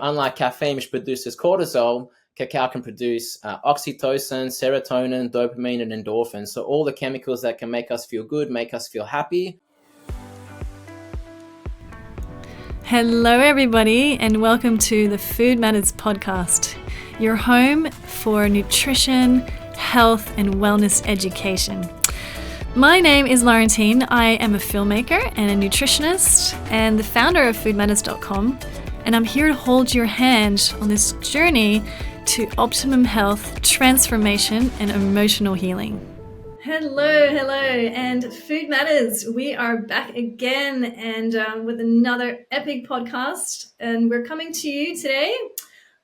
unlike caffeine, which produces cortisol, cacao can produce oxytocin, serotonin, dopamine, and endorphins. So all the chemicals that can make us feel good, make us feel happy. Hello, everybody, and welcome to the Food Matters podcast, your home for nutrition, health, and wellness education. My name is Laurentine. I am a filmmaker and a nutritionist and the founder of foodmatters.com, and I'm here to hold your hand on this journey to optimum health, transformation, and emotional healing. Hello, and Food Matters. We are back again and with another epic podcast, and we're coming to you today.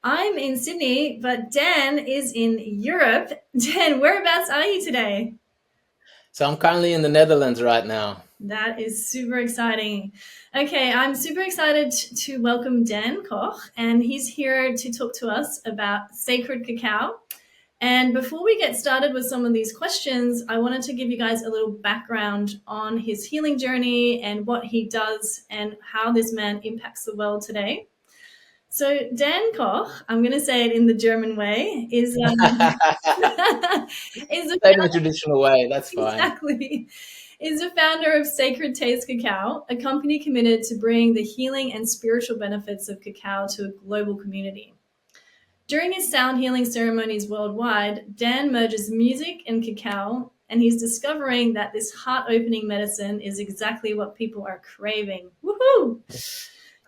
I'm in Sydney, but Dan is in Europe. Dan, whereabouts are you today? So I'm currently in the Netherlands right now. That is super exciting. Okay, I'm super excited to welcome Dan Koch, and he's here to talk to us about Sacred Cacao. And before we get started with some of these questions, I wanted to give you guys a little background on his healing journey and what he does and how this man impacts the world today. So Dan Koch, I'm going to say it in the German way, is Say it in the traditional way, that's fine. Exactly. Is a founder of Sacred Taste Cacao, a company committed to bring the healing and spiritual benefits of cacao to a global community. During his sound healing ceremonies worldwide, Dan merges music and cacao, and he's discovering that this heart-opening medicine is exactly what people are craving. Woohoo!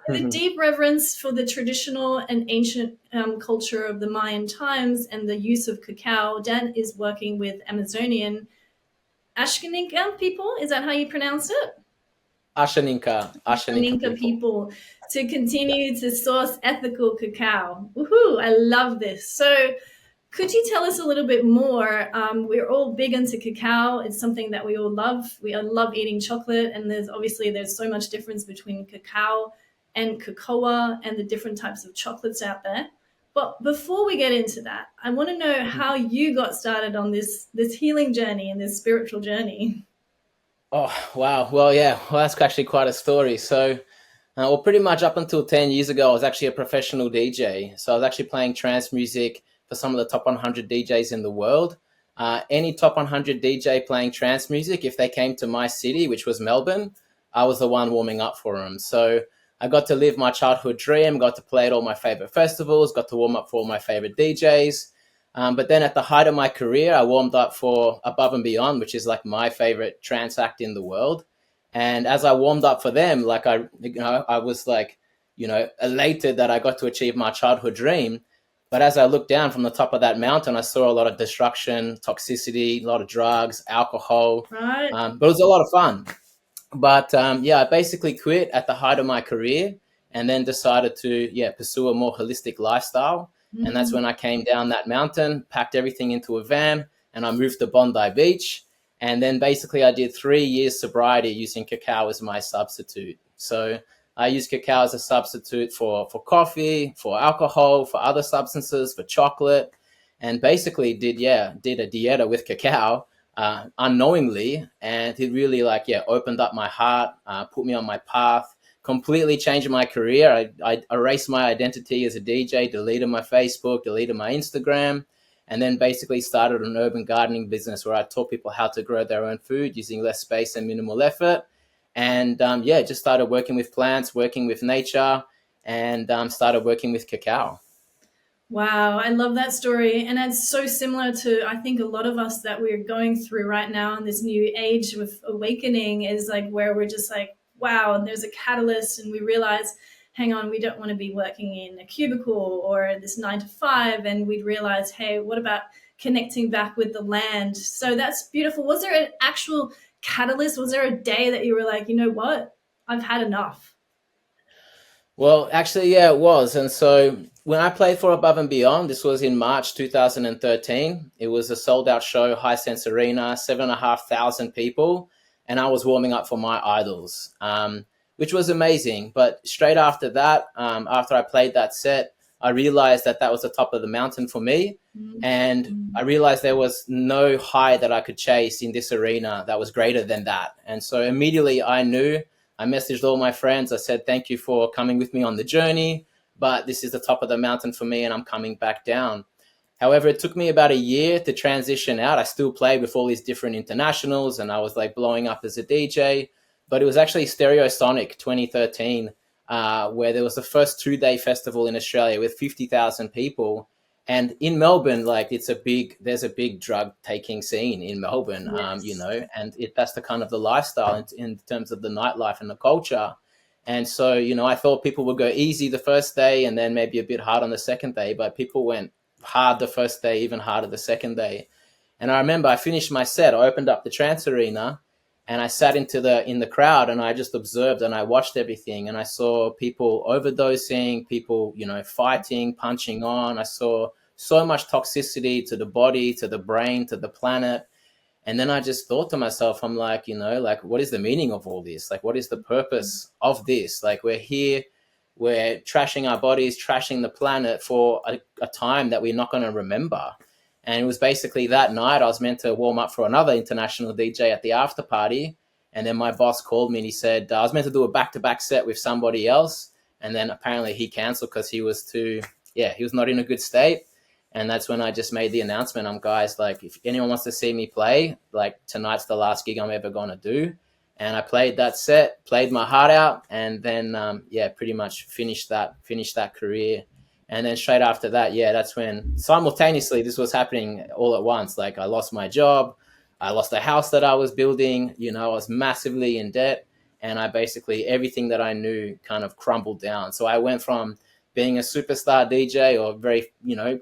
With a deep reverence for the traditional and ancient culture of the Mayan times and the use of cacao, Dan is working with Amazonian Ashaninka people. Is that how you pronounce it? Ashaninka people to continue to source ethical cacao. Woohoo! I love this. So could you tell us a little bit more? We're all big into cacao. It's something that we all love. We love eating chocolate, and there's so much difference between cacao and cocoa and the different types of chocolates out there. But before we get into that, I want to know how you got started on this healing journey and this spiritual journey. Oh, wow. Well, yeah. Well, that's actually quite a story. So, pretty much up until 10 years ago, I was actually a professional DJ. So I was actually playing trance music for some of the top 100 DJs in the world. Any top 100 DJ playing trance music, if they came to my city, which was Melbourne, I was the one warming up for them. So I got to live my childhood dream, got to play at all my favorite festivals, got to warm up for all my favorite DJs. But then at the height of my career, I warmed up for Above and Beyond, which is like my favorite trance act in the world. And as I warmed up for them, I was elated that I got to achieve my childhood dream. But as I looked down from the top of that mountain, I saw a lot of destruction, toxicity, a lot of drugs, alcohol. Right. But it was a lot of fun. But I basically quit at the height of my career and then decided to pursue a more holistic lifestyle. Mm-hmm. And that's when I came down that mountain, packed everything into a van, and I moved to Bondi Beach. And then basically I did 3 years sobriety using cacao as my substitute. So I used cacao as a substitute for coffee, for alcohol, for other substances, for chocolate, and basically did a dieta with cacao unknowingly. And it really opened up my heart, put me on my path, completely changed my career. I erased my identity as a DJ, deleted my Facebook, deleted my Instagram, and then basically started an urban gardening business where I taught people how to grow their own food using less space and minimal effort. And just started working with plants, working with nature, and started working with cacao. Wow, I love that story. And it's so similar to, I think, a lot of us that we're going through right now in this new age with awakening is like where we're just like, wow, and there's a catalyst and we realize, hang on, we don't want to be working in a cubicle or this 9 to 5. And we'd realize, hey, what about connecting back with the land? So that's beautiful. Was there an actual catalyst? Was there a day that you were like, you know what, I've had enough? Well, actually, yeah, it was. And so when I played for Above and Beyond, this was in March 2013. It was a sold out show, High Sense Arena, 7,500 people. And I was warming up for my idols, which was amazing. But straight after that, after I played that set, I realized that was the top of the mountain for me. Mm-hmm. And I realized there was no high that I could chase in this arena that was greater than that. And so immediately I knew, I messaged all my friends. I said, thank you for coming with me on the journey. but this is the top of the mountain for me and I'm coming back down. However, it took me about a year to transition out. I still played with all these different internationals and I was like blowing up as a DJ. But it was actually Stereosonic 2013, where there was the first 2-day festival in Australia with 50,000 people. And in Melbourne, like there's a big drug taking scene in Melbourne, Yes. and that's the kind of the lifestyle in terms of the nightlife and the culture. And so, I thought people would go easy the first day and then maybe a bit hard on the second day, but people went hard the first day, even harder the second day. And I remember I finished my set, I opened up the trance arena and I sat in the crowd and I just observed and I watched everything and I saw people overdosing, people, fighting, punching on. I saw so much toxicity to the body, to the brain, to the planet. And then I just thought to myself, I'm like, like, what is the meaning of all this? Like, what is the purpose of this? Like, we're here, we're trashing our bodies, trashing the planet for a time that we're not going to remember. And it was basically that night I was meant to warm up for another international DJ at the after party. And then my boss called me and he said, I was meant to do a back-to-back set with somebody else. And then apparently he canceled because he was he was not in a good state. And that's when I just made the announcement. Guys, like, if anyone wants to see me play, like, tonight's the last gig I'm ever going to do. And I played that set, played my heart out, and then, pretty much finished that career. And then straight after that, that's when simultaneously this was happening all at once. Like, I lost my job, I lost the house that I was building, I was massively in debt. And I basically, everything that I knew kind of crumbled down. So I went from being a superstar DJ or very,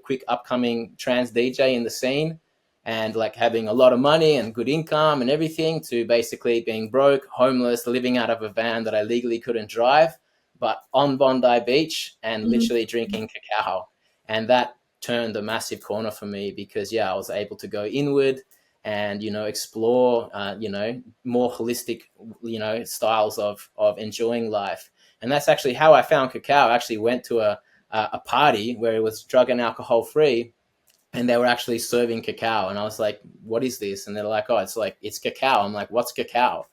quick upcoming trance DJ in the scene and like having a lot of money and good income and everything to basically being broke, homeless, living out of a van that I legally couldn't drive, but on Bondi Beach and literally drinking cacao. And that turned a massive corner for me because, I was able to go inward and, explore, more holistic, styles of enjoying life. And that's actually how I found cacao. I actually went to a party where it was drug and alcohol free and they were actually serving cacao. And I was like, what is this? And they're like, oh, it's cacao. I'm like, what's cacao?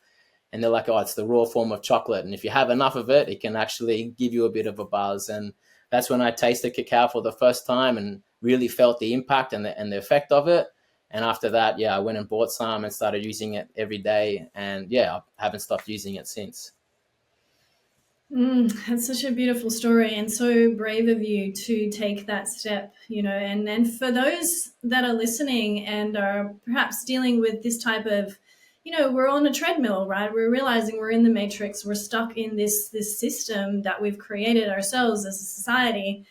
And they're like, oh, it's the raw form of chocolate. And if you have enough of it, it can actually give you a bit of a buzz. And that's when I tasted cacao for the first time and really felt the impact and the effect of it. And after that, I went and bought some and started using it every day. And I haven't stopped using it since. That's such a beautiful story and so brave of you to take that step, and for those that are listening and are perhaps dealing with this type of, we're on a treadmill, right? We're realizing we're in the matrix. We're stuck in this system that we've created ourselves as a society.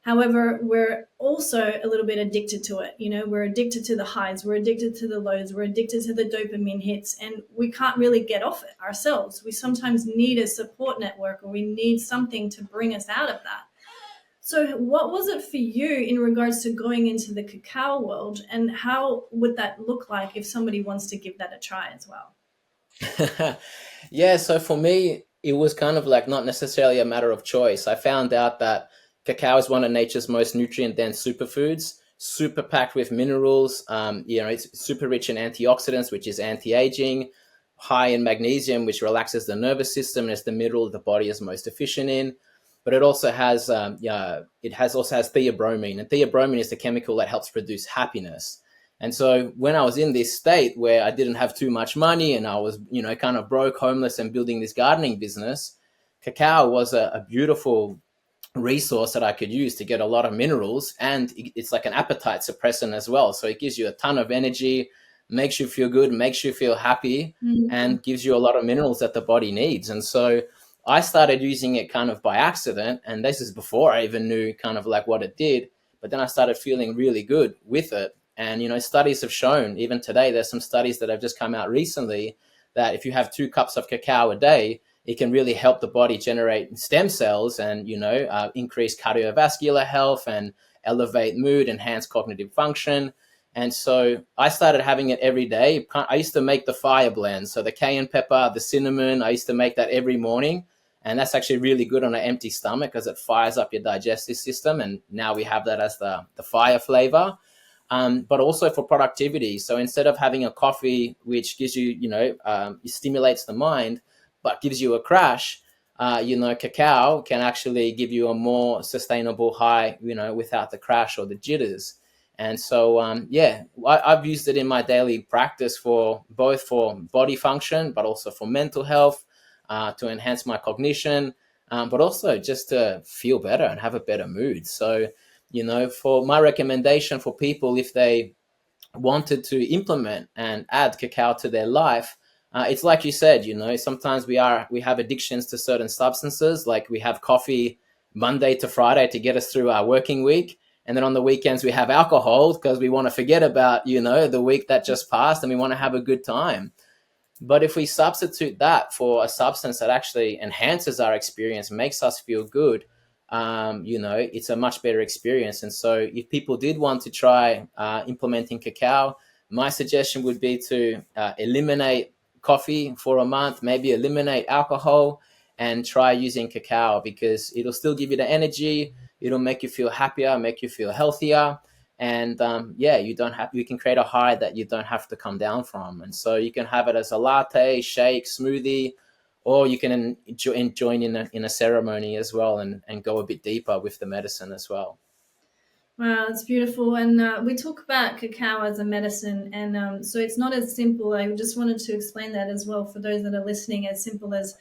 However, we're also a little bit addicted to it. We're addicted to the highs, we're addicted to the lows, we're addicted to the dopamine hits, and we can't really get off it ourselves. We sometimes need a support network or we need something to bring us out of that. So what was it for you in regards to going into the cacao world, and how would that look like if somebody wants to give that a try as well? So for me, it was kind of like not necessarily a matter of choice. I found out that cacao is one of nature's most nutrient-dense superfoods, super packed with minerals. It's super rich in antioxidants, which is anti-aging, high in magnesium, which relaxes the nervous system, and it's the mineral the body is most efficient in. But it also has, also has theobromine, and theobromine is the chemical that helps produce happiness. And so when I was in this state where I didn't have too much money and I was, kind of broke, homeless, and building this gardening business, cacao was a beautiful resource that I could use to get a lot of minerals, and it's like an appetite suppressant as well. So it gives you a ton of energy, makes you feel good, makes you feel happy, and gives you a lot of minerals that the body needs. And so I started using it kind of by accident, and this is before I even knew kind of like what it did. But then I started feeling really good with it. And, studies have shown, even today, there's some studies that have just come out recently that if you have 2 cups of cacao a day, it can really help the body generate stem cells and, increase cardiovascular health and elevate mood, enhance cognitive function. And so I started having it every day. I used to make the fire blend. So the cayenne pepper, the cinnamon, I used to make that every morning. And that's actually really good on an empty stomach because it fires up your digestive system. And now we have that as the fire flavor. But also for productivity. So instead of having a coffee, which gives you, it stimulates the mind, but gives you a crash, cacao can actually give you a more sustainable high, without the crash or the jitters. And so, I've used it in my daily practice for both for body function, but also for mental health, to enhance my cognition, but also just to feel better and have a better mood. So, for my recommendation for people, if they wanted to implement and add cacao to their life, it's like you said, sometimes we have addictions to certain substances, like we have coffee Monday to Friday to get us through our working week. And then on the weekends, we have alcohol because we want to forget about, the week that just passed, and we want to have a good time. But if we substitute that for a substance that actually enhances our experience, makes us feel good, it's a much better experience. And so if people did want to try implementing cacao, my suggestion would be to eliminate coffee for a month, maybe eliminate alcohol, and try using cacao, because it'll still give you the energy. It'll make you feel happier, make you feel healthier. And you can create a high that you don't have to come down from. And so you can have it as a latte, shake, smoothie, or you can join in a ceremony as well, and go a bit deeper with the medicine as well. Wow, it's beautiful. And we talk about cacao as a medicine. And so it's not as simple. I just wanted to explain that as well for those that are listening, as simple as,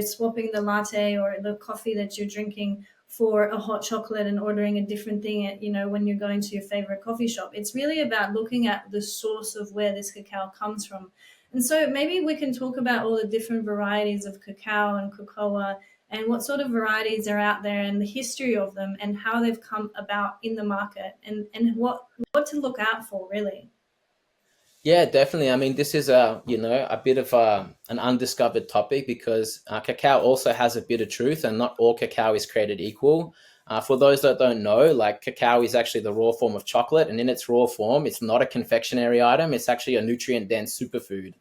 swapping the latte or the coffee that you're drinking for a hot chocolate and ordering a different thing when you're going to your favorite coffee shop. It's really about looking at the source of where this cacao comes from. And so maybe we can talk about all the different varieties of cacao and cocoa, and what sort of varieties are out there, and the history of them, and how they've come about in the market, and what to look out for, really. Yeah, definitely. I mean, this is a bit of an undiscovered topic, because cacao also has a bit of truth, and not all cacao is created equal. For those that don't know, like, cacao is actually the raw form of chocolate, and in its raw form, it's not a confectionery item. It's actually a nutrient-dense superfood.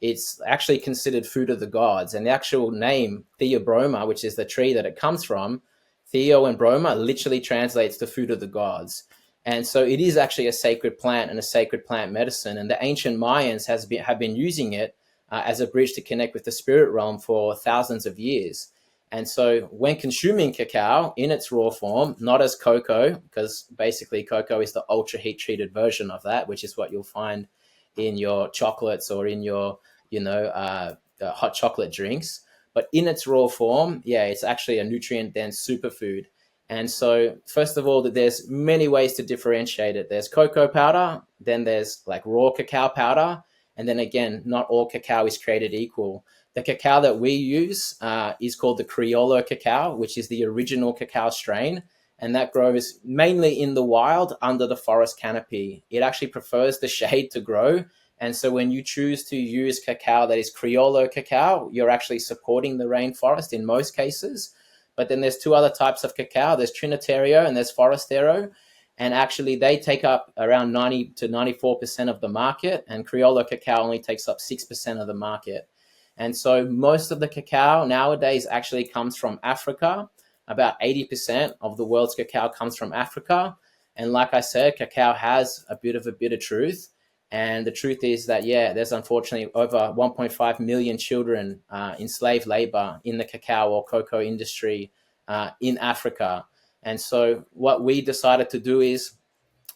It's actually considered food of the gods, and the actual name Theobroma, which is the tree that it comes from, Theo and Broma, literally translates to food of the gods. And so it is actually a sacred plant and a sacred plant medicine. And the ancient Mayans have been using it as a bridge to connect with the spirit realm for thousands of years. And so when consuming cacao in its raw form, not as cocoa, because basically cocoa is the ultra heat treated version of that, which is what you'll find in your chocolates or in your, hot chocolate drinks. But in its raw form, yeah, it's actually a nutrient dense superfood. And so, first of all, there's many ways to differentiate it. There's cocoa powder, then there's like raw cacao powder, and then again, not all cacao is created equal. The cacao that we use is called the Criollo cacao, which is the original cacao strain, and that grows mainly in the wild under the forest canopy. It actually prefers the shade to grow. And so when you choose to use cacao that is Criollo cacao, you're actually supporting the rainforest in most cases. But then there's two other types of cacao. There's Trinitario and there's Forastero. And actually they take up around 90 to 94% of the market, and Criollo cacao only takes up 6% of the market. And so most of the cacao nowadays actually comes from Africa. About 80% of the world's cacao comes from Africa. And like I said, cacao has a bit of truth. And the truth is that, there's unfortunately over 1.5 million children in slave labor in the cacao or cocoa industry in Africa. And so what we decided to do is,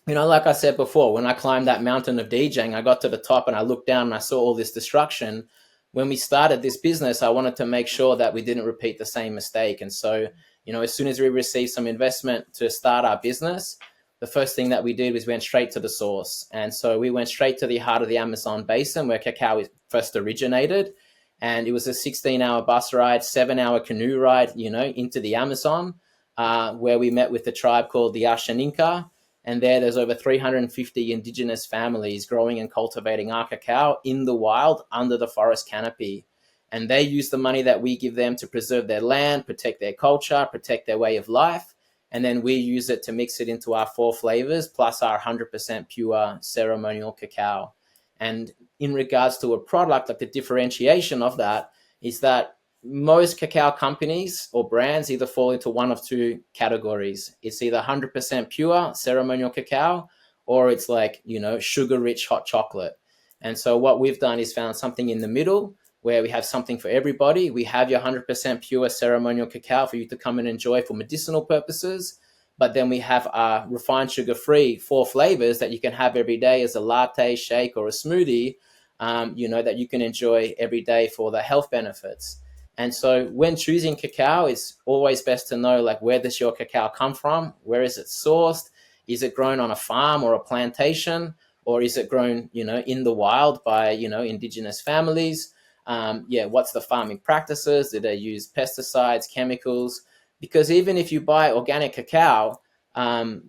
like I said before, when I climbed that mountain of DJing, I got to the top and I looked down and I saw all this destruction. When we started this business, I wanted to make sure that we didn't repeat the same mistake. And so, as soon as we received some investment to start our business, the first thing that we did was went straight to the source. And so we went straight to the heart of the Amazon basin where cacao first originated. And it was a 16-hour bus ride, 7-hour canoe ride, into the Amazon, where we met with the tribe called the Ashaninka. And there's over 350 indigenous families growing and cultivating our cacao in the wild under the forest canopy. And they use the money that we give them to preserve their land, protect their culture, protect their way of life. And then we use it to mix it into our 4 flavors, plus our 100% pure ceremonial cacao. And in regards to a product, like the differentiation of that is that most cacao companies or brands either fall into one of two categories. It's either 100% pure ceremonial cacao, or it's like, sugar-rich hot chocolate. And so what we've done is found something in the middle, where we have something for everybody. We have your 100% pure ceremonial cacao for you to come and enjoy for medicinal purposes. But then we have our refined sugar-free 4 flavors that you can have every day as a latte, shake, or a smoothie, that you can enjoy every day for the health benefits. And so when choosing cacao, it's always best to know, like, where does your cacao come from? Where is it sourced? Is it grown on a farm or a plantation? Or is it grown, in the wild by, indigenous families? What's the farming practices? Do they use pesticides, chemicals? Because even if you buy organic cacao,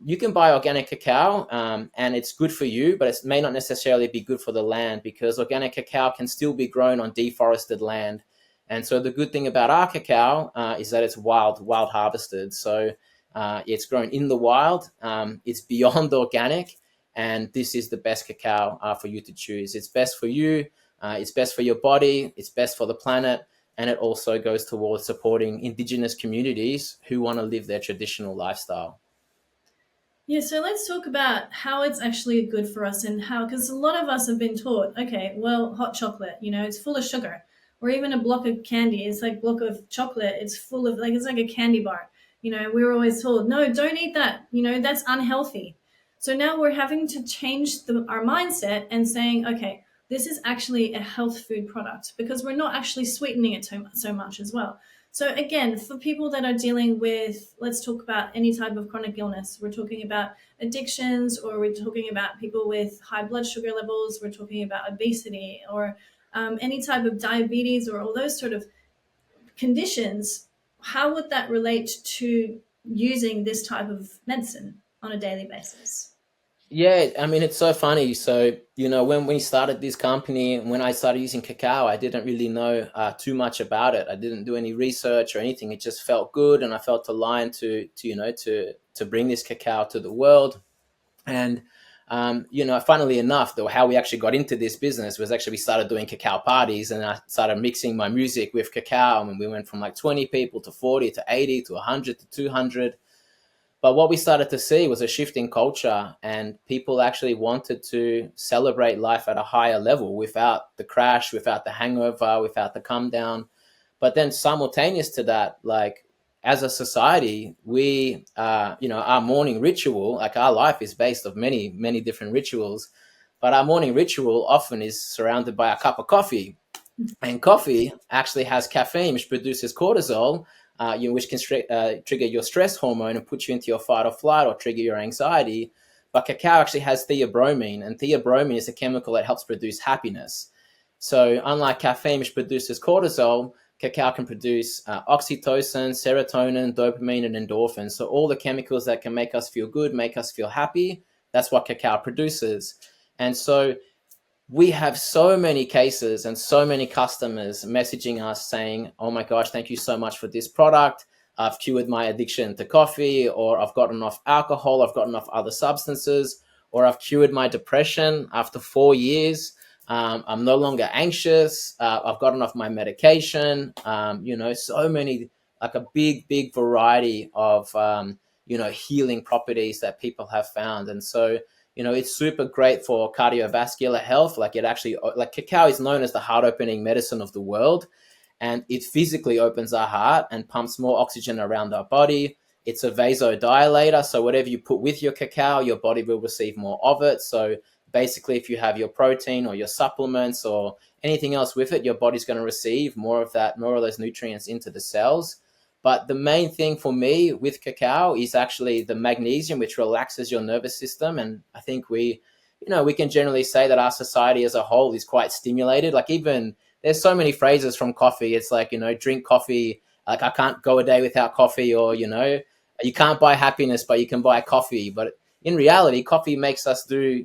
you can buy organic cacao and it's good for you, but it may not necessarily be good for the land, because organic cacao can still be grown on deforested land. And so the good thing about our cacao is that it's wild harvested. So it's grown in the wild. It's beyond organic. And this is the best cacao for you to choose. It's best for you. It's best for your body. It's best for the planet. And it also goes towards supporting indigenous communities who want to live their traditional lifestyle. Yeah, so let's talk about how it's actually good for us, and how, because a lot of us have been taught, okay, well, hot chocolate, it's full of sugar, or even a block of candy, it's like block of chocolate, it's full of, like, it's like a candy bar. We were always told, no, don't eat that, that's unhealthy. So now we're having to change our mindset and saying, okay, this is actually a health food product, because we're not actually sweetening it so much as well. So again, for people that are dealing with, let's talk about any type of chronic illness. We're talking about addictions, or we're talking about people with high blood sugar levels. We're talking about obesity, or any type of diabetes, or all those sort of conditions. How would that relate to using this type of medicine on a daily basis? Yeah, I mean, it's so funny. So, when we started this company, when I started using cacao, I didn't really know too much about it. I didn't do any research or anything. It just felt good, and I felt aligned to bring this cacao to the world. And funnily enough, though, how we actually got into this business was actually we started doing cacao parties, and I started mixing my music with cacao, and we went from like 20 people to 40 to 80 to 100 to 200. But what we started to see was a shift in culture, and people actually wanted to celebrate life at a higher level without the crash, without the hangover, without the come down. But then simultaneous to that, like, as a society, we, our morning ritual, like, our life is based of many, many different rituals, but our morning ritual often is surrounded by a cup of coffee. And coffee actually has caffeine, which produces cortisol, which can trigger your stress hormone and put you into your fight or flight, or trigger your anxiety. But cacao actually has theobromine, and theobromine is a chemical that helps produce happiness. So unlike caffeine, which produces cortisol, cacao can produce oxytocin, serotonin, dopamine, and endorphins. So all the chemicals that can make us feel good, make us feel happy, that's what cacao produces. And so we have so many cases and so many customers messaging us saying, oh my gosh, thank you so much for this product. I've cured my addiction to coffee, or I've gotten off alcohol, I've gotten off other substances, or I've cured my depression after 4 years. I'm no longer anxious. I've gotten off my medication. So many, like a big variety of, healing properties that people have found. And so, it's super great for cardiovascular health. Like, it actually, like, cacao is known as the heart opening medicine of the world, and it physically opens our heart and pumps more oxygen around our body. It's a vasodilator. So whatever you put with your cacao, your body will receive more of it. So basically, if you have your protein or your supplements or anything else with it, your body's going to receive more of that, more of those nutrients into the cells. But the main thing for me with cacao is actually the magnesium, which relaxes your nervous system. And I think we can generally say that our society as a whole is quite stimulated. Like, even there's so many phrases from coffee. It's like, drink coffee. Like, I can't go a day without coffee, or, you can't buy happiness, but you can buy coffee. But in reality, coffee makes us do,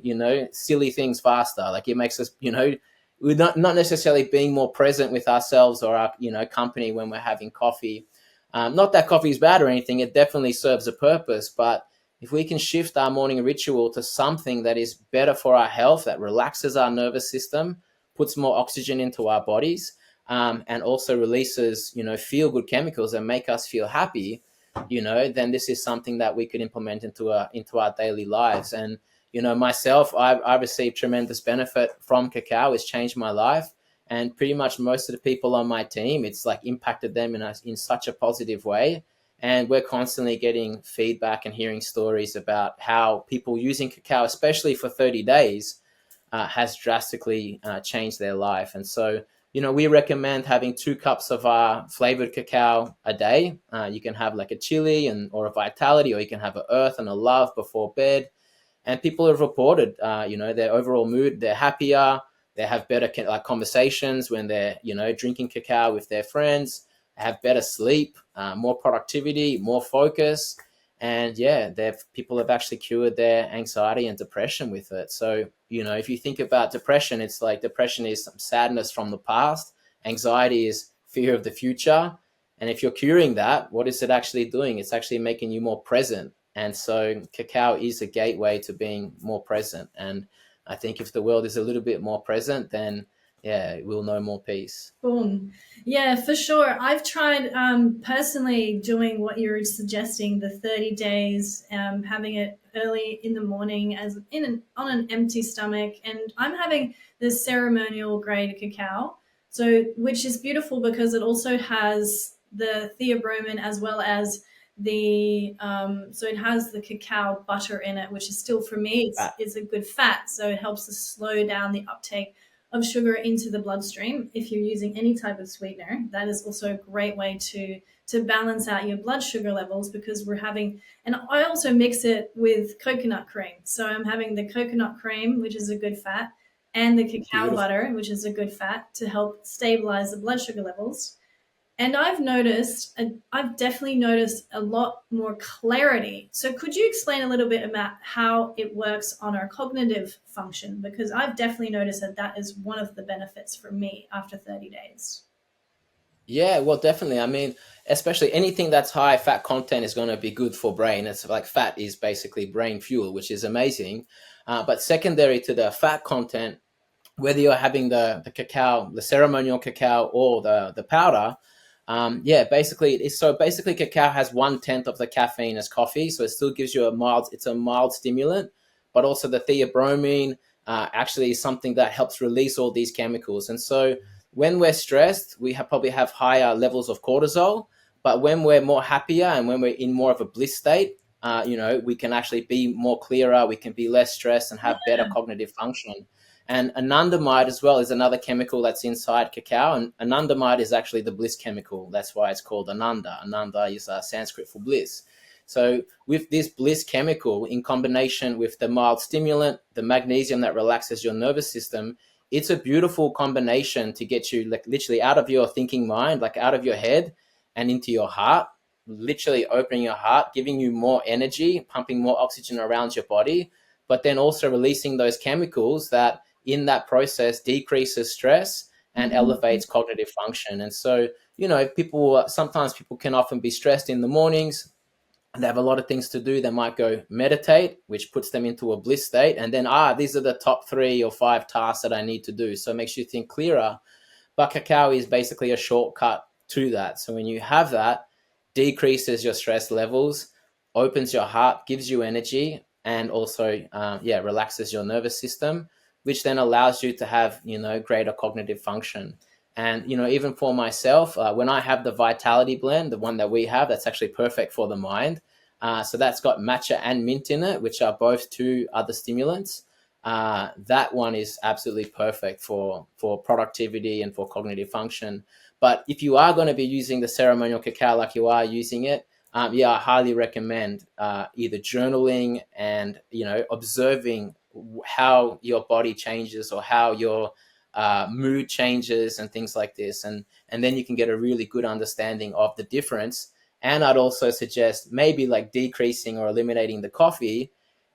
silly things faster. Like, it makes us, we're not necessarily being more present with ourselves or our, company when we're having coffee. Not that coffee is bad or anything. It definitely serves a purpose. But if we can shift our morning ritual to something that is better for our health, that relaxes our nervous system, puts more oxygen into our bodies, and also releases, feel-good chemicals that make us feel happy, then this is something that we could implement into our daily lives. And, myself, I've received tremendous benefit from cacao. It's changed my life. And pretty much most of the people on my team, it's like impacted them in such a positive way. And we're constantly getting feedback and hearing stories about how people using cacao, especially for 30 days, has drastically changed their life. And so, we recommend having 2 cups of our flavored cacao a day. You can have like a chili or a vitality, or you can have an earth and a love before bed. And people have reported, their overall mood, they're happier, they have better like conversations when they're, drinking cacao with their friends, have better sleep, more productivity, more focus. And yeah, people have actually cured their anxiety and depression with it. So, if you think about depression, it's like depression is some sadness from the past. Anxiety is fear of the future. And if you're curing that, what is it actually doing? It's actually making you more present. And so cacao is a gateway to being more present. And I think if the world is a little bit more present, then yeah, we'll know more peace. Boom. Yeah, for sure. I've tried personally doing what you're suggesting, the 30 days, having it early in the morning on an empty stomach. And I'm having the ceremonial grade cacao, which is beautiful because it also has the theobromine as well as so it has the cacao butter in it, which is still, for me, it's a good fat. So it helps to slow down the uptake of sugar into the bloodstream. If you're using any type of sweetener, that is also a great way to balance out your blood sugar levels, because and I also mix it with coconut cream. So I'm having the coconut cream, which is a good fat, and the cacao butter, which is a good fat, to help stabilize the blood sugar levels. And I've definitely noticed a lot more clarity. So could you explain a little bit about how it works on our cognitive function? Because I've definitely noticed that is one of the benefits for me after 30 days. Yeah, well, definitely. I mean, especially anything that's high fat content is going to be good for brain. It's like fat is basically brain fuel, which is amazing. But secondary to the fat content, whether you're having the cacao, the ceremonial cacao, or the powder, basically cacao has 1/10 of the caffeine as coffee, so it still gives you it's a mild stimulant, but also the theobromine actually is something that helps release all these chemicals. And so when we're stressed, we probably have higher levels of cortisol, but when we're more happier and when we're in more of a bliss state, we can actually be more clearer, we can be less stressed and have better cognitive function. And anandamide as well is another chemical that's inside cacao. And anandamide is actually the bliss chemical. That's why it's called ananda. Ananda is Sanskrit for bliss. So with this bliss chemical, in combination with the mild stimulant, the magnesium that relaxes your nervous system, it's a beautiful combination to get you like literally out of your thinking mind, like out of your head and into your heart, literally opening your heart, giving you more energy, pumping more oxygen around your body, but then also releasing those chemicals that in that process decreases stress and elevates cognitive function. And so, sometimes people can often be stressed in the mornings and they have a lot of things to do. They might go meditate, which puts them into a bliss state. And then, these are the top 3 or 5 tasks that I need to do. So it makes you think clearer. But cacao is basically a shortcut to that. So when you have that, decreases your stress levels, opens your heart, gives you energy, and also, relaxes your nervous system, which then allows you to have, greater cognitive function. And, even for myself, when I have the Vitality blend, the one that we have, that's actually perfect for the mind. So that's got matcha and mint in it, which are both 2 other stimulants. That one is absolutely perfect for productivity and for cognitive function. But if you are going to be using the ceremonial cacao like you are using it, I highly recommend either journaling and, observing how your body changes or how your mood changes and things like this. And then you can get a really good understanding of the difference. And I'd also suggest maybe like decreasing or eliminating the coffee.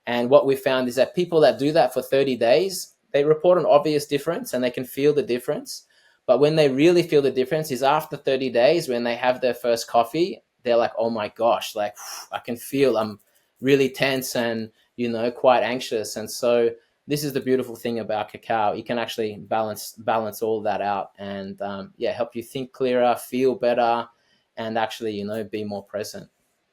And what we found is that people that do that for 30 days, they report an obvious difference and they can feel the difference. But when they really feel the difference is after 30 days, when they have their first coffee, they're like, oh my gosh, like I can feel I'm really tense and, quite anxious. And so this is the beautiful thing about cacao. You can actually balance all that out and, help you think clearer, feel better, and actually, be more present.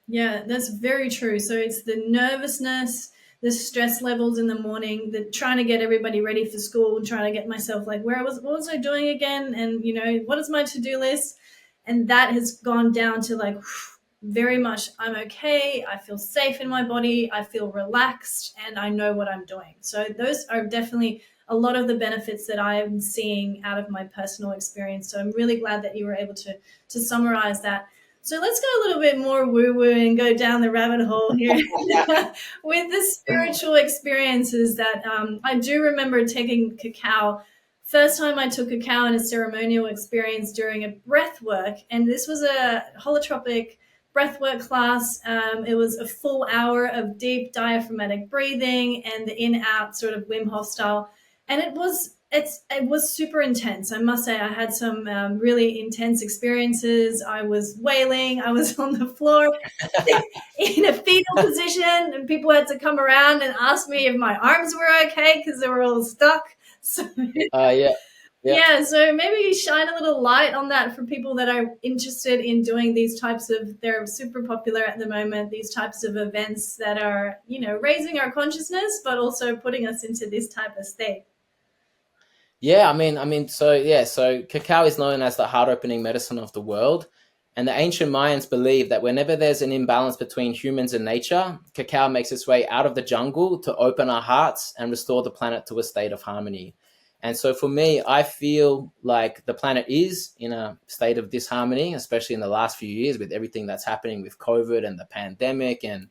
Yeah, that's very true. So it's the nervousness, the stress levels in the morning, the trying to get everybody ready for school and trying to get myself like what was I doing again? And what is my to-do list? And that has gone down to like very much I'm okay, I feel safe in my body, I feel relaxed, and I know what I'm doing. So those are definitely a lot of the benefits that I'm seeing out of my personal experience. So I'm really glad that you were able to summarize that. So let's go a little bit more woo-woo and go down the rabbit hole here with the spiritual experiences that I do remember taking cacao. First time I took cacao in a ceremonial experience during a breath work, and this was a holotropic breathwork class. It was a full hour of deep diaphragmatic breathing and the in-out sort of Wim Hof style, and it was super intense. I must say, I had some really intense experiences. I was wailing. I was on the floor in a fetal position, and people had to come around and ask me if my arms were okay because they were all stuck. So Yeah. Yeah. yeah, so maybe shine a little light on that for people that are interested in doing these types of, they're super popular at the moment, these types of events that are, raising our consciousness, but also putting us into this type of state. Yeah, so cacao is known as the heart-opening medicine of the world, and the ancient Mayans believed that whenever there's an imbalance between humans and nature, cacao makes its way out of the jungle to open our hearts and restore the planet to a state of harmony. And so for me, I feel like the planet is in a state of disharmony, especially in the last few years with everything that's happening with COVID and the pandemic and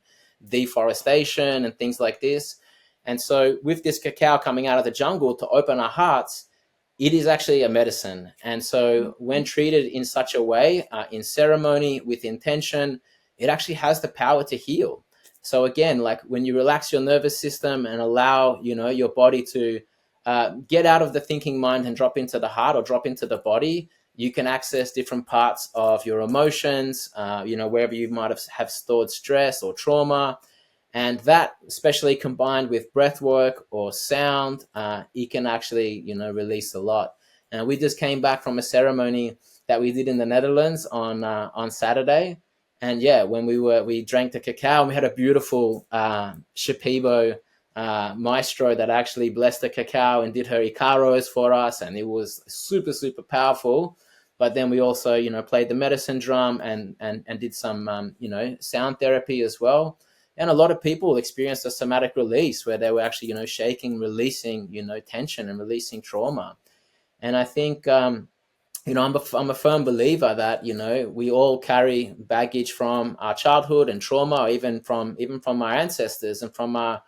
deforestation and things like this. And so with this cacao coming out of the jungle to open our hearts, it is actually a medicine. And so when treated in such a way, in ceremony, with intention, it actually has the power to heal. So again, like when you relax your nervous system and allow, your body to get out of the thinking mind and drop into the heart or drop into the body, you can access different parts of your emotions, wherever you might have stored stress or trauma. And that, especially combined with breath work or sound, it can actually, release a lot. And we just came back from a ceremony that we did in the Netherlands on Saturday. And yeah, when we drank the cacao, and we had a beautiful Shipibo maestro that actually blessed the cacao and did her Icaros for us. And it was super, super powerful. But then we also, played the medicine drum and did some, sound therapy as well. And a lot of people experienced a somatic release where they were actually, shaking, releasing, tension and releasing trauma. And I think, I'm a firm believer that, we all carry baggage from our childhood and trauma, or even from our ancestors and from our,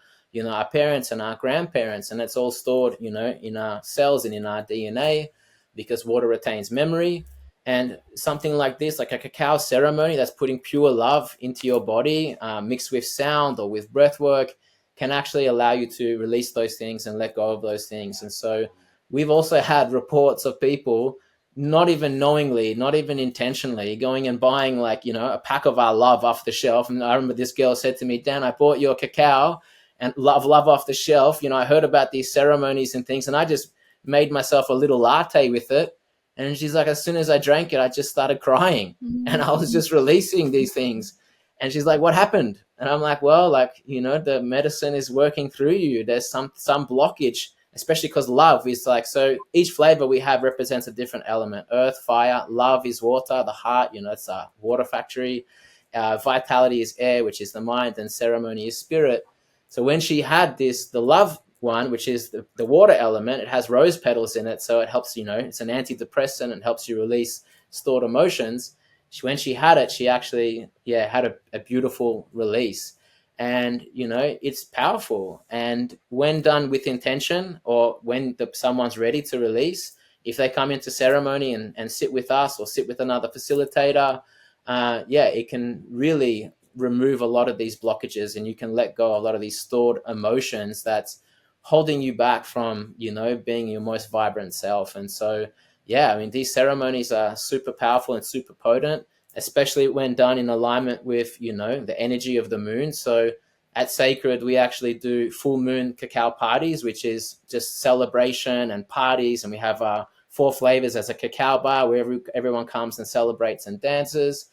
our parents and our grandparents. And it's all stored, in our cells and in our DNA, because water retains memory. And something like this, like a cacao ceremony that's putting pure love into your body, mixed with sound or with breath work, can actually allow you to release those things and let go of those things. And so we've also had reports of people not even knowingly, not even intentionally, going and buying a pack of our love off the shelf. And I remember this girl said to me, Dan, I bought your cacao and love off the shelf. I heard about these ceremonies and things, and I just made myself a little latte with it. And she's like, as soon as I drank it, I just started crying, and I was just releasing these things. And she's like, what happened? And I'm like, well, the medicine is working through you. There's some blockage, especially because love is so each flavor we have represents a different element. Earth, fire, love is water, the heart, it's a water factory. Vitality is air, which is the mind, and ceremony is spirit. So when she had the love one, which is the water element, it has rose petals in it, so it helps, it's an antidepressant and helps you release stored emotions. When she had it, she actually had a beautiful release. And it's powerful. And when done with intention, or when someone's ready to release, if they come into ceremony and sit with us or sit with another facilitator, it can really remove a lot of these blockages, and you can let go of a lot of these stored emotions that's holding you back from, being your most vibrant self. And so, these ceremonies are super powerful and super potent, especially when done in alignment with, the energy of the moon. So at Sacred, we actually do full moon cacao parties, which is just celebration and parties. And we have 4 flavors as a cacao bar where everyone comes and celebrates and dances.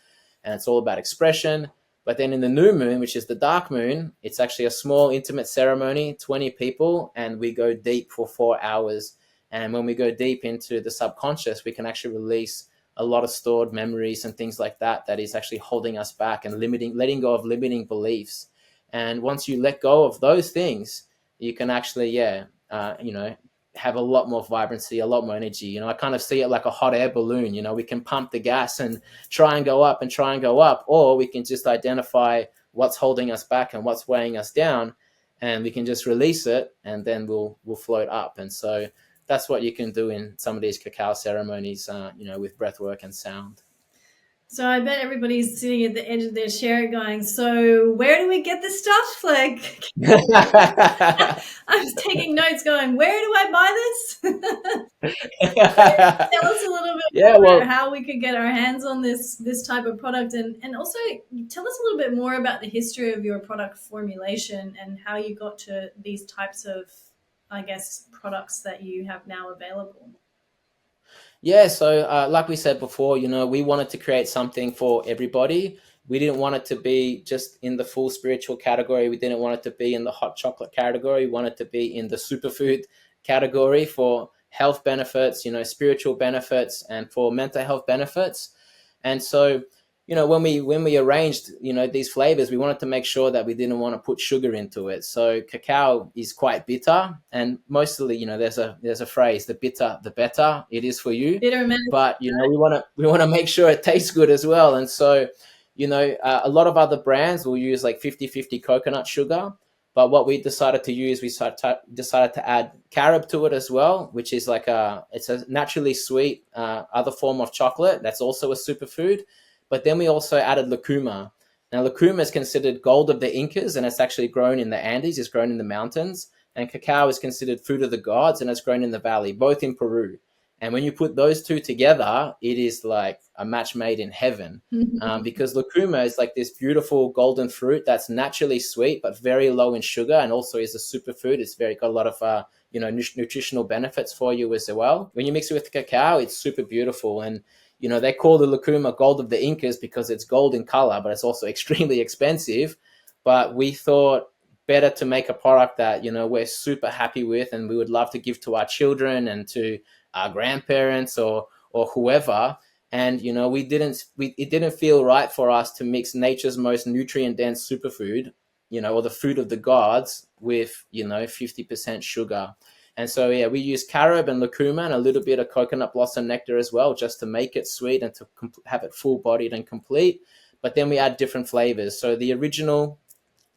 And it's all about expression. But then in the new moon, which is the dark moon, it's actually a small, intimate ceremony, 20 people, and we go deep for 4 hours. And when we go deep into the subconscious, we can actually release a lot of stored memories and things like that that is actually holding us back and letting go of limiting beliefs. And once you let go of those things, you can actually, have a lot more vibrancy, a lot more energy. I kind of see it like a hot air balloon. We can pump the gas and try and go up and try and go up, or we can just identify what's holding us back and what's weighing us down, and we can just release it, and then we'll float up. And so that's what you can do in some of these cacao ceremonies, with breath work and sound. So I bet everybody's sitting at the edge of their chair going, so where do we get this stuff? Like, I was taking notes going, where do I buy this? Tell us a little bit more about how we could get our hands on this type of product, and also tell us a little bit more about the history of your product formulation and how you got to these types of, I guess, products that you have now available. Yeah, so like we said before, we wanted to create something for everybody. We didn't want it to be just in the full spiritual category. We didn't want it to be in the hot chocolate category. We wanted it to be in the superfood category for health benefits, spiritual benefits, and for mental health benefits. And so, when we arranged, these flavors, we wanted to make sure that we didn't want to put sugar into it. So cacao is quite bitter, and mostly, there's a phrase, the bitter, the better it is for you. Bitter but, we want to make sure it tastes good as well. And so, a lot of other brands will use like 50-50 coconut sugar. But what we decided to use, we decided to add carob to it as well, which is it's a naturally sweet other form of chocolate. That's also a superfood. But then we also added lucuma. Now, lucuma is considered gold of the Incas, and it's actually grown in the Andes. It's grown in the mountains. And cacao is considered food of the gods, and it's grown in the valley, both in Peru. And when you put those two together, it is like a match made in heaven, because lucuma is like this beautiful golden fruit that's naturally sweet but very low in sugar, and also is a superfood. It's got a lot of nutritional benefits for you as well. When you mix it with cacao, it's super beautiful. And they call the lucuma gold of the Incas because it's gold in color, but it's also extremely expensive. But we thought better to make a product that, we're super happy with, and we would love to give to our children and to our grandparents or whoever. And, it didn't feel right for us to mix nature's most nutrient dense superfood, or the food of the gods with, 50% sugar. And so, yeah, we use carob and lucuma and a little bit of coconut blossom nectar as well, just to make it sweet and to have it full-bodied and complete. But then we add different flavors. So the original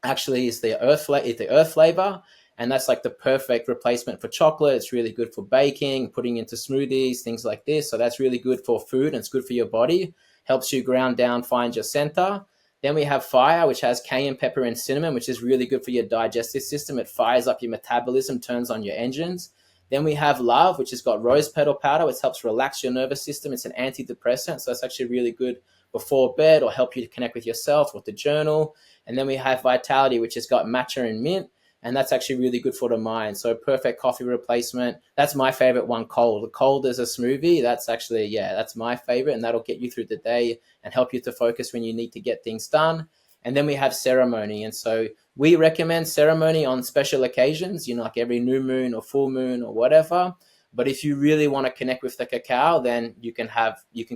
actually is the earth flavor, and that's like the perfect replacement for chocolate. It's really good for baking, putting into smoothies, things like this. So that's really good for food, and it's good for your body. Helps you ground down, find your center. Then we have fire, which has cayenne pepper and cinnamon, which is really good for your digestive system. It fires up your metabolism, turns on your engines. Then we have love, which has got rose petal powder, which helps relax your nervous system. It's an antidepressant, so it's actually really good before bed or help you to connect with yourself or to journal. And then we have vitality, which has got matcha and mint, and that's actually really good for the mind. So perfect coffee replacement. That's my favorite one, cold. Cold as a smoothie. That's actually, that's my favorite, and that'll get you through the day and help you to focus when you need to get things done. And then we have ceremony. And so we recommend ceremony on special occasions, like every new moon or full moon or whatever. But if you really want to connect with the cacao, then you can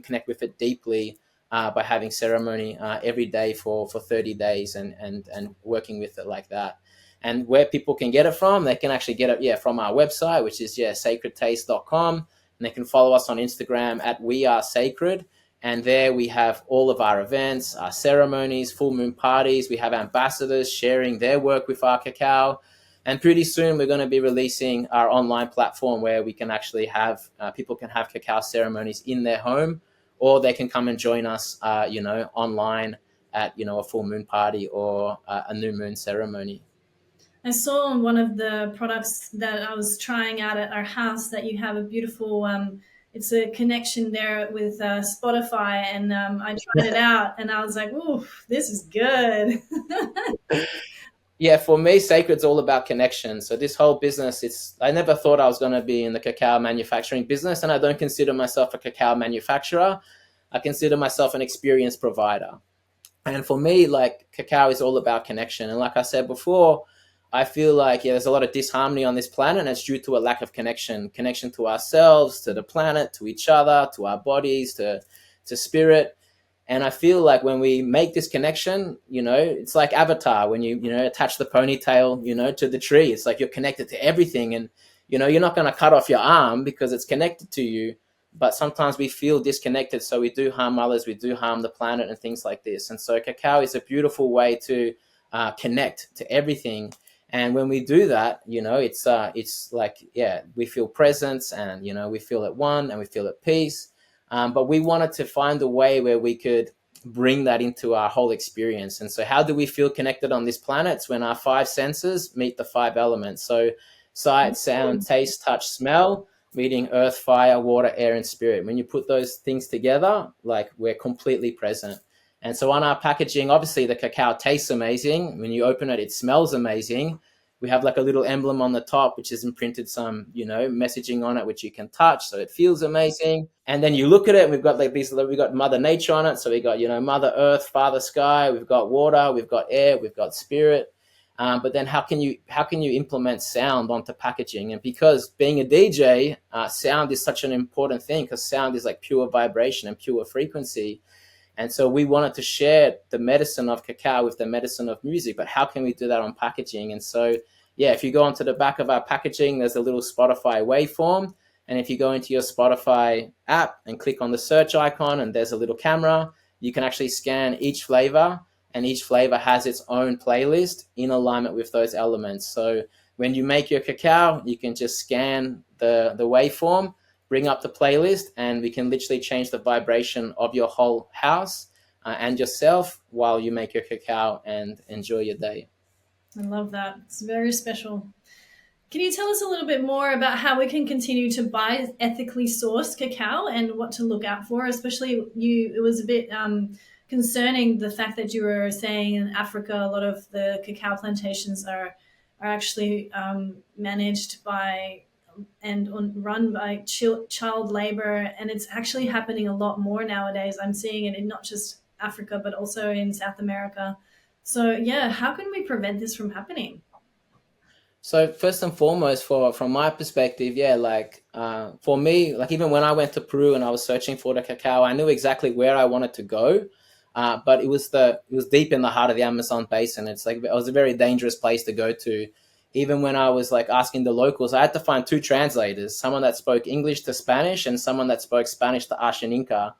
connect with it deeply by having ceremony every day for 30 days and working with it like that. And where people can get it from, they can actually get it, from our website, which is, sacredtaste.com. And they can follow us on Instagram at We Are Sacred. And there we have all of our events, our ceremonies, full moon parties. We have ambassadors sharing their work with our cacao. And pretty soon we're going to be releasing our online platform where we can actually have, people can have cacao ceremonies in their home, or they can come and join us, online at, a full moon party or a new moon ceremony. I saw on one of the products that I was trying out at our house that you have a beautiful, it's a connection there with Spotify, and I tried it out and I was like, ooh, this is good. Yeah, for me, Sacred's all about connection. So this whole business, I never thought I was going to be in the cacao manufacturing business, and I don't consider myself a cacao manufacturer. I consider myself an experience provider. And for me, like, cacao is all about connection. And like I said before, I feel like, yeah, there's a lot of disharmony on this planet, and it's due to a lack of connection to ourselves, to the planet, to each other, to our bodies, to spirit. And I feel like when we make this connection, it's like Avatar, when you attach the ponytail, to the tree. It's like you're connected to everything. And, you're not going to cut off your arm because it's connected to you. But sometimes we feel disconnected. So we do harm others, we do harm the planet and things like this. And so cacao is a beautiful way to connect to everything. And when we do that, it's like, yeah, we feel presence, and, we feel at one, and we feel at peace. But we wanted to find a way where we could bring that into our whole experience. And so how do we feel connected on this planet? It's when our five senses meet the five elements. So sight, sound, taste, touch, smell, meeting earth, fire, water, air, and spirit. When you put those things together, like, we're completely present. And so on our packaging, obviously the cacao tastes amazing. When you open it, it smells amazing. We have like a little emblem on the top, which is imprinted some, messaging on it, which you can touch. So it feels amazing. And then you look at it, and we've got like these, we've got Mother Nature on it. So we got, Mother Earth, Father Sky, we've got water, we've got air, we've got spirit. But then how can you implement sound onto packaging? And because being a DJ, sound is such an important thing, because sound is like pure vibration and pure frequency. And so we wanted to share the medicine of cacao with the medicine of music, but how can we do that on packaging? And so, yeah, if you go onto the back of our packaging, there's a little Spotify waveform. And if you go into your Spotify app and click on the search icon, and there's a little camera, you can actually scan each flavor, and each flavor has its own playlist in alignment with those elements. So when you make your cacao, you can just scan the waveform, bring up the playlist, and we can literally change the vibration of your whole house and yourself while you make your cacao and enjoy your day. I love that. It's very special. Can you tell us a little bit more about how we can continue to buy ethically sourced cacao and what to look out for? Especially it was a bit concerning, the fact that you were saying in Africa, a lot of the cacao plantations are actually managed by and run by child labor, and it's actually happening a lot more nowadays. I'm seeing it in not just Africa but also in South America. So yeah, how can we prevent this from happening? So first and foremost, from my perspective, yeah, like for me, like even when I went to Peru and I was searching for the cacao, I knew exactly where I wanted to go, but it was deep in the heart of the Amazon basin. It's like, it was a very dangerous place to go to. Even when I was like asking the locals, I had to find two translators, someone that spoke English to Spanish and someone that spoke Spanish to Ashaninka.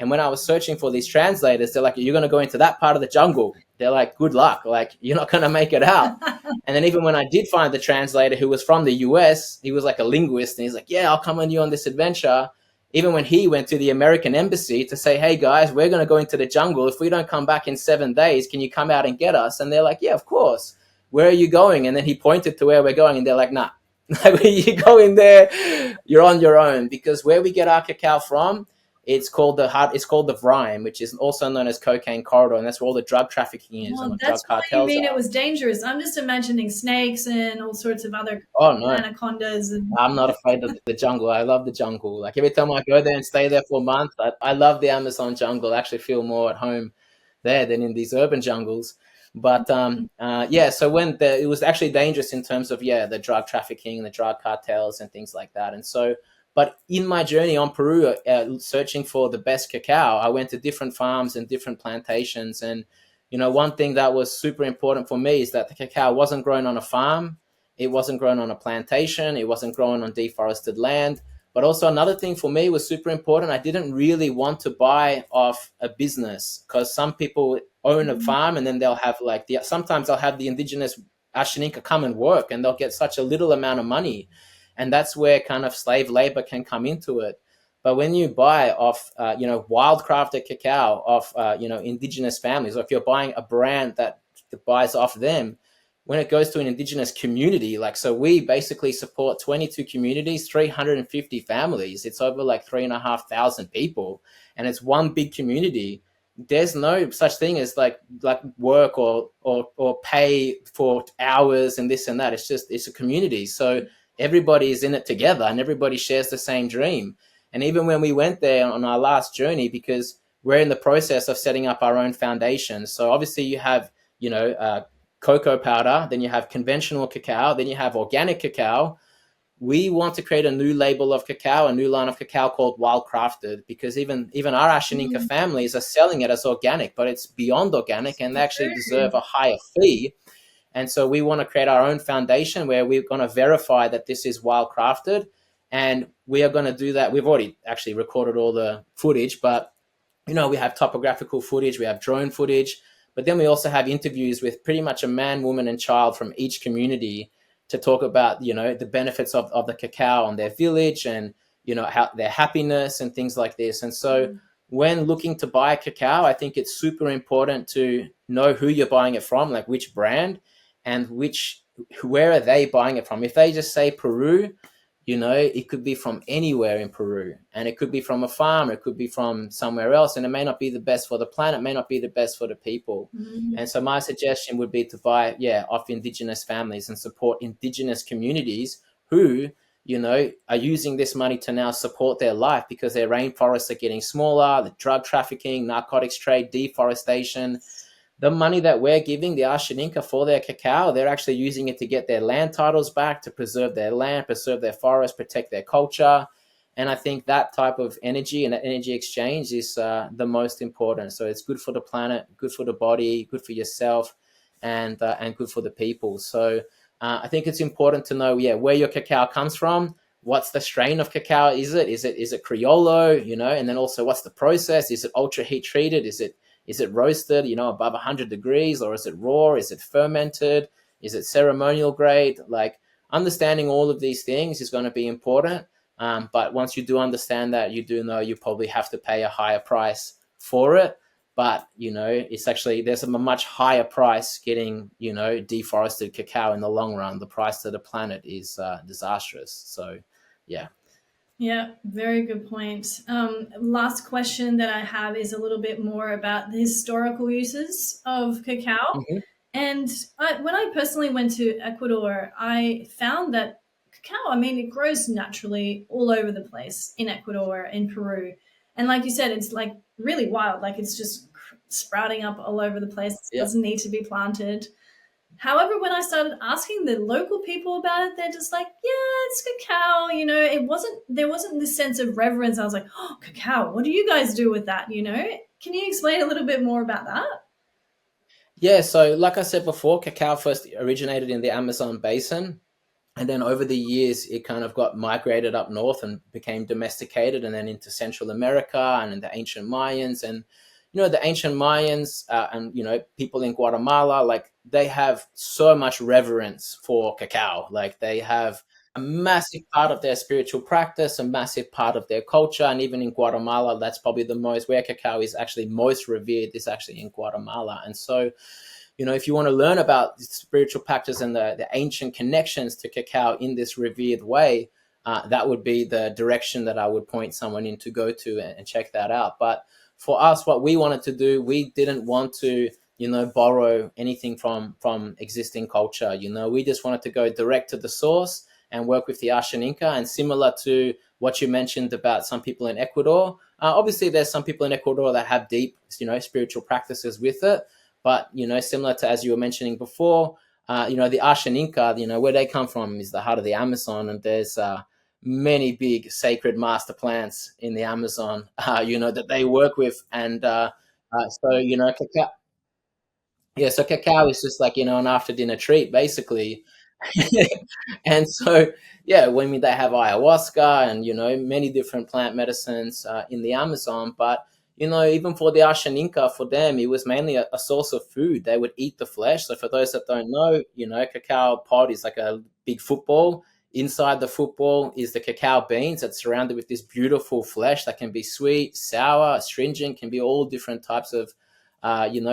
And when I was searching for these translators, they're like, you're going to go into that part of the jungle. They're like, good luck. Like, you're not going to make it out. And then even when I did find the translator who was from the US, he was like a linguist. And he's like, yeah, I'll come on you on this adventure. Even when he went to the American embassy to say, hey, guys, we're going to go into the jungle. If we don't come back in 7 days, can you come out and get us? And they're like, yeah, of course. Where are you going? And then he pointed to where we're going. And they're like, nah, like, when you go in there, you're on your own. Because where we get our cacao from, it's called the Vrime, which is also known as cocaine corridor, and that's where all the drug trafficking is, Well, and the that's drug why you cartels mean are. it was dangerous. I'm just imagining snakes and all sorts of other Oh no, anacondas. I'm not afraid of the jungle. I love the jungle. Like every time I go there and stay there for a month, I love the Amazon jungle. I actually feel more at home there than in these urban jungles. But yeah, so it was actually dangerous in terms of, yeah, the drug trafficking and the drug cartels and things like that. And so, but in my journey on Peru, searching for the best cacao, I went to different farms and different plantations. And, one thing that was super important for me is that the cacao wasn't grown on a farm. It wasn't grown on a plantation. It wasn't grown on deforested land. But also another thing for me was super important. I didn't really want to buy off a business, because some people own a farm and then they'll have sometimes they'll have the indigenous Ashaninka come and work, and they'll get such a little amount of money. And that's where kind of slave labor can come into it. But when you buy off, wildcrafted cacao off, indigenous families, or if you're buying a brand that buys off them, when it goes to an indigenous community, so we basically support 22 communities, 350 families. It's over like 3,500 people, and it's one big community. There's no such thing as like work or pay for hours and this and that. It's a community. So everybody is in it together and everybody shares the same dream. And even when we went there on our last journey, because we're in the process of setting up our own foundation. So obviously you have, cocoa powder, then you have conventional cacao, then you have organic cacao. We want to create a new label of cacao, a new line of cacao called Wild Crafted, because even our Ashaninka families are selling it as organic, but it's beyond organic, and they actually deserve a higher fee. And so we want to create our own foundation where we're going to verify that this is wild crafted. And we are going to do that. We've already actually recorded all the footage, but we have topographical footage, we have drone footage, but then we also have interviews with pretty much a man, woman, and child from each community to talk about, the benefits of the cacao on their village, and, how their happiness and things like this. And so when looking to buy cacao, I think it's super important to know who you're buying it from, like which brand, and where are they buying it from. If they just say Peru, it could be from anywhere in Peru, and it could be from a farm, it could be from somewhere else, and it may not be the best for the planet, may not be the best for the people. And so my suggestion would be to buy, off indigenous families and support indigenous communities who, are using this money to now support their life, because their rainforests are getting smaller, the drug trafficking, narcotics trade, deforestation. The money that we're giving the Ashaninka for their cacao, they're actually using it to get their land titles back, to preserve their land, preserve their forests, protect their culture. And I think that type of energy and that energy exchange is the most important. So it's good for the planet, good for the body, good for yourself, and good for the people. So I think it's important to know, where your cacao comes from. What's the strain of cacao? Is it Criollo? And then also what's the process? Is it ultra heat treated? Is it roasted, above 100 degrees, or is it raw? Is it fermented? Is it ceremonial grade? Like, understanding all of these things is going to be important. But once you do understand that, you do know you probably have to pay a higher price for it. But, it's actually, there's a much higher price getting, deforested cacao in the long run. The price to the planet is disastrous. So, yeah. Yeah, very good point. Last question that I have is a little bit more about the historical uses of cacao. Mm-hmm. And when I personally went to Ecuador, I found that cacao, it grows naturally all over the place in Ecuador, in Peru. And like you said, it's like really wild. Like, it's just sprouting up all over the place. It doesn't need to be planted. However, when I started asking the local people about it, they're just like, yeah, it's cacao. There wasn't this sense of reverence. I was like, oh, cacao, what do you guys do with that? Can you explain a little bit more about that? Yeah, so like I said before, cacao first originated in the Amazon basin. And then over the years, it kind of got migrated up north and became domesticated, and then into Central America and into ancient Mayans. And, the ancient Mayans and, people in Guatemala, like, they have so much reverence for cacao. Like, they have a massive part of their spiritual practice, a massive part of their culture. And even in Guatemala, that's probably the most, where cacao is actually most revered, is actually in Guatemala. And so, if you want to learn about the spiritual practice and the ancient connections to cacao in this revered way, that would be the direction that I would point someone in to go to and check that out. But for us, what we wanted to do, we didn't want to, borrow anything from existing culture. We just wanted to go direct to the source and work with the Ashaninka. And similar to what you mentioned about some people in Ecuador, obviously there's some people in Ecuador that have deep, spiritual practices with it. But, similar to, as you were mentioning before, the Ashaninka, where they come from is the heart of the Amazon. And there's many big sacred master plants in the Amazon, that they work with. And cacao. Yeah, so cacao is just like, an after dinner treat, basically. And so, when they have ayahuasca and, many different plant medicines in the Amazon. But, even for the Ashaninka, for them, it was mainly a source of food. They would eat the flesh. So for those that don't know, cacao pod is like a big football. Inside the football is the cacao beans that's surrounded with this beautiful flesh that can be sweet, sour, astringent, can be all different types of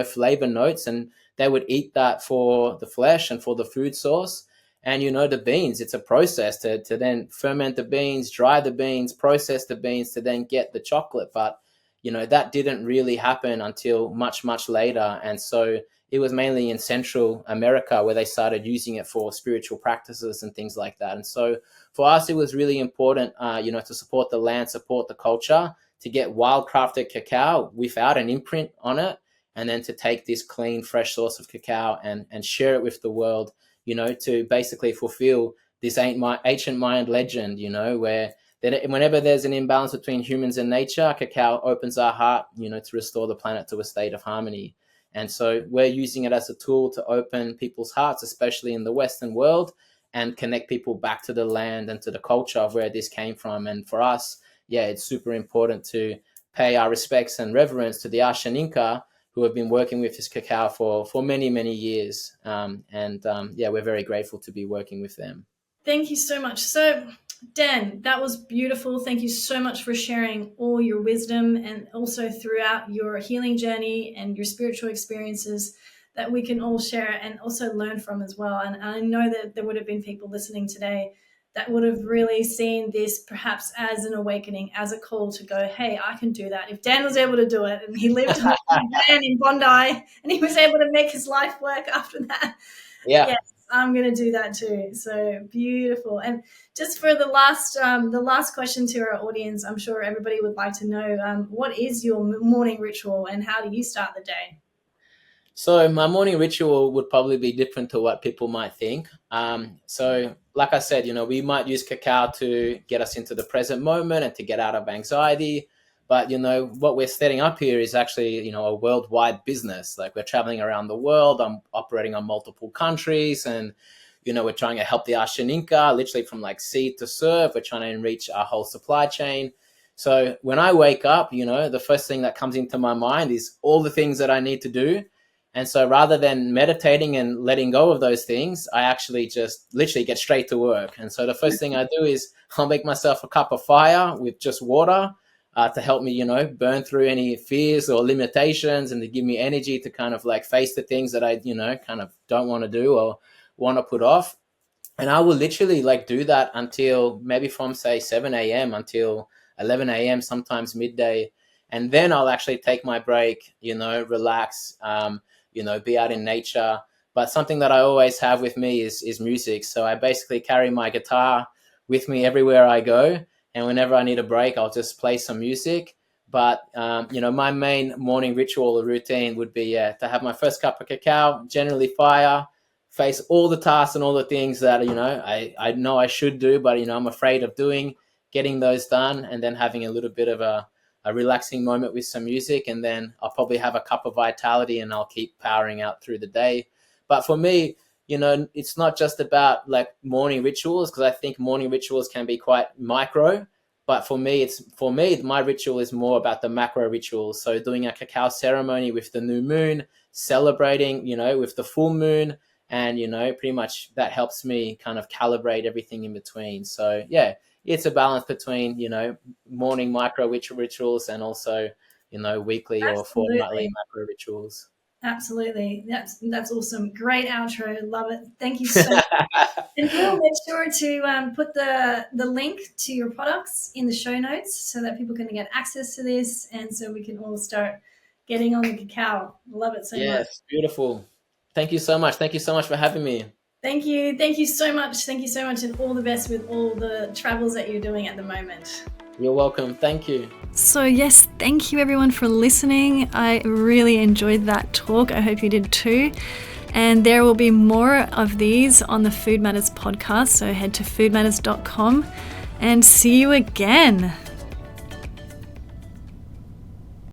flavor notes. And they would eat that for the flesh and for the food source. And, the beans, it's a process to then ferment the beans, dry the beans, process the beans to then get the chocolate. But, that didn't really happen until much, much later. And so it was mainly in Central America where they started using it for spiritual practices and things like that. And so for us, it was really important, to support the land, support the culture, to get wild crafted cacao without an imprint on it, and then to take this clean, fresh source of cacao and share it with the world, to basically fulfill this ancient Mayan legend, where whenever there's an imbalance between humans and nature, cacao opens our heart, to restore the planet to a state of harmony. And so we're using it as a tool to open people's hearts, especially in the Western world, and connect people back to the land and to the culture of where this came from. And for us, it's super important to pay our respects and reverence to the Ashaninka, who have been working with this cacao for many, many years. We're very grateful to be working with them. Thank you so much. So, Dan, that was beautiful. Thank you so much for sharing all your wisdom, and also throughout your healing journey and your spiritual experiences that we can all share and also learn from as well. And I know that there would have been people listening today that would have really seen this perhaps as an awakening, as a call to go, hey, I can do that. If Dan was able to do it, and he lived in Bondi, and he was able to make his life work after that, yes, I'm going to do that too. So beautiful. And just for the last question to our audience, I'm sure everybody would like to know, what is your morning ritual and how do you start the day? So my morning ritual would probably be different to what people might think. So like I said, we might use cacao to get us into the present moment and to get out of anxiety. But, what we're setting up here is actually, a worldwide business. Like, we're traveling around the world. I'm operating on multiple countries, and, we're trying to help the Ashaninka literally from like seed to serve. We're trying to enrich our whole supply chain. So when I wake up, the first thing that comes into my mind is all the things that I need to do. And so rather than meditating and letting go of those things, I actually just literally get straight to work. And so the first thing I do is I'll make myself a cup of fire with just water to help me, burn through any fears or limitations, and to give me energy to kind of like face the things that I, kind of don't want to do or want to put off. And I will literally like do that until maybe from say 7 a.m. until 11 a.m., sometimes midday. And then I'll actually take my break, relax, be out in nature. But something that I always have with me is music. So I basically carry my guitar with me everywhere I go. And whenever I need a break, I'll just play some music. But, my main morning ritual or routine would be to have my first cup of cacao, generally fire, face all the tasks and all the things that, I know I should do, but, I'm afraid of doing, getting those done, and then having a little bit of a relaxing moment with some music. And then I'll probably have a cup of vitality and I'll keep powering out through the day. But for me, it's not just about like morning rituals, because I think morning rituals can be quite micro. But for me, my ritual is more about the macro rituals. So doing a cacao ceremony with the new moon, celebrating, with the full moon. And, pretty much that helps me kind of calibrate everything in between. So, it's a balance between, morning micro rituals and also, weekly or fortnightly macro rituals. Absolutely. That's awesome. Great outro. Love it. Thank you so much. And we'll make sure to put the link to your products in the show notes so that people can get access to this, and so we can all start getting on the cacao. Love it so much. Yes, beautiful. Thank you so much. Thank you so much for having me. Thank you. Thank you so much. Thank you so much, and all the best with all the travels that you're doing at the moment. You're welcome. Thank you. So yes, thank you everyone for listening. I really enjoyed that talk. I hope you did too. And there will be more of these on the Food Matters podcast. So head to foodmatters.com and see you again.